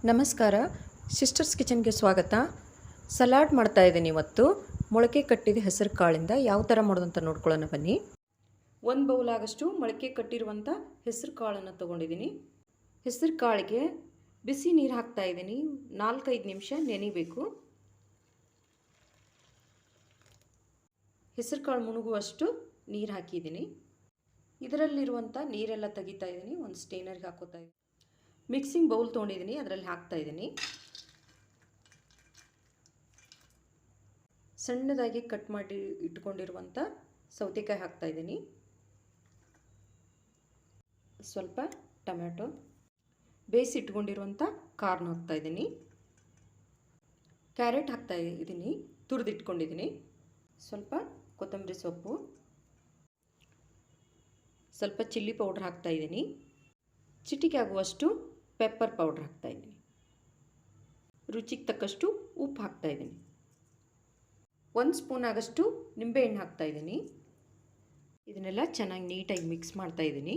ನಮಸ್ಕಾರ, ಸಿಸ್ಟರ್ಸ್ ಕಿಚನ್ಗೆ ಸ್ವಾಗತ. ಸಲಾಡ್ ಮಾಡ್ತಾ ಇದ್ದೀನಿ ಇವತ್ತು. ಮೊಳಕೆ ಕಟ್ಟಿದ ಹೆಸರು ಕಾಳಿಂದ ಯಾವ ಥರ ಮಾಡೋದಂತ ನೋಡ್ಕೊಳ್ಳೋಣ ಬನ್ನಿ. 1 ಬೌಲ್ ಆಗಷ್ಟು ಮೊಳಕೆ ಕಟ್ಟಿರುವಂಥ ಹೆಸರು ಕಾಳನ್ನು ತೊಗೊಂಡಿದ್ದೀನಿ. ಹೆಸರು ಕಾಳಿಗೆ ಬಿಸಿ ನೀರು ಹಾಕ್ತಾ ಇದ್ದೀನಿ. 4-5 ನಿಮಿಷ ನೆನಿಬೇಕು. ಹೆಸರು ಕಾಳು ಮುಳುಗುವಷ್ಟು ನೀರು ಹಾಕಿದ್ದೀನಿ. ಇದರಲ್ಲಿರುವಂಥ ನೀರೆಲ್ಲ ತೆಗಿತಾ ಇದ್ದೀನಿ. ಒಂದು ಸ್ಟೇನರ್ಗೆ ಹಾಕೋತಾ ಇದ್ದೀನಿ. ಮಿಕ್ಸಿಂಗ್ ಬೌಲ್ ತೊಗೊಂಡಿದ್ದೀನಿ, ಅದರಲ್ಲಿ ಹಾಕ್ತಾ ಇದ್ದೀನಿ. ಸಣ್ಣದಾಗಿ ಕಟ್ ಮಾಡಿ ಇಟ್ಕೊಂಡಿರುವಂಥ ಸೌತೆಕಾಯಿ ಹಾಕ್ತಾ ಇದ್ದೀನಿ. ಸ್ವಲ್ಪ ಟೊಮ್ಯಾಟೊ, ಬೇಯಿಸಿ ಇಟ್ಕೊಂಡಿರುವಂಥ ಕಾರ್ನ್ ಹಾಕ್ತಾ ಇದ್ದೀನಿ. ಕ್ಯಾರೆಟ್ ಹಾಕ್ತಾ ಇದ್ದೀನಿ, ತುರಿದಿಟ್ಕೊಂಡಿದ್ದೀನಿ. ಸ್ವಲ್ಪ ಕೊತ್ತಂಬರಿ ಸೊಪ್ಪು, ಸ್ವಲ್ಪ ಚಿಲ್ಲಿ ಪೌಡ್ರ್ ಹಾಕ್ತಾ ಇದ್ದೀನಿ. ಚಿಟಿಕೆ ಆಗುವಷ್ಟು ಪೆಪ್ಪರ್ ಪೌಡ್ರ್ ಹಾಕ್ತಾ ಇದ್ದೀನಿ. ರುಚಿಗೆ ತಕ್ಕಷ್ಟು ಉಪ್ಪು ಹಾಕ್ತಾ ಇದ್ದೀನಿ. 1 ಸ್ಪೂನ್ ಆಗಷ್ಟು ನಿಂಬೆಹಣ್ಣು ಹಾಕ್ತಾ ಇದ್ದೀನಿ. ಇದನ್ನೆಲ್ಲ ಚೆನ್ನಾಗಿ ನೀಟಾಗಿ ಮಿಕ್ಸ್ ಮಾಡ್ತಾ ಇದ್ದೀನಿ.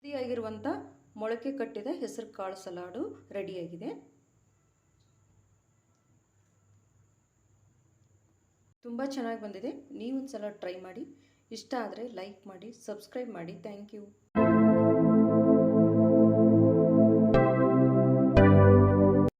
ರೆಡಿಯಾಗಿರುವಂಥ ಮೊಳಕೆ ಕಟ್ಟಿದ ಹೆಸರು ಕಾಳು ಸಲಾಡು ರೆಡಿಯಾಗಿದೆ. ತುಂಬ ಚೆನ್ನಾಗಿ ಬಂದಿದೆ. ನೀವು ಒಂದು ಸಲ ಟ್ರೈ ಮಾಡಿ. ಇಷ್ಟ ಆದರೆ ಲೈಕ್ ಮಾಡಿ, ಸಬ್ಸ್ಕ್ರೈಬ್ ಮಾಡಿ. Thank you.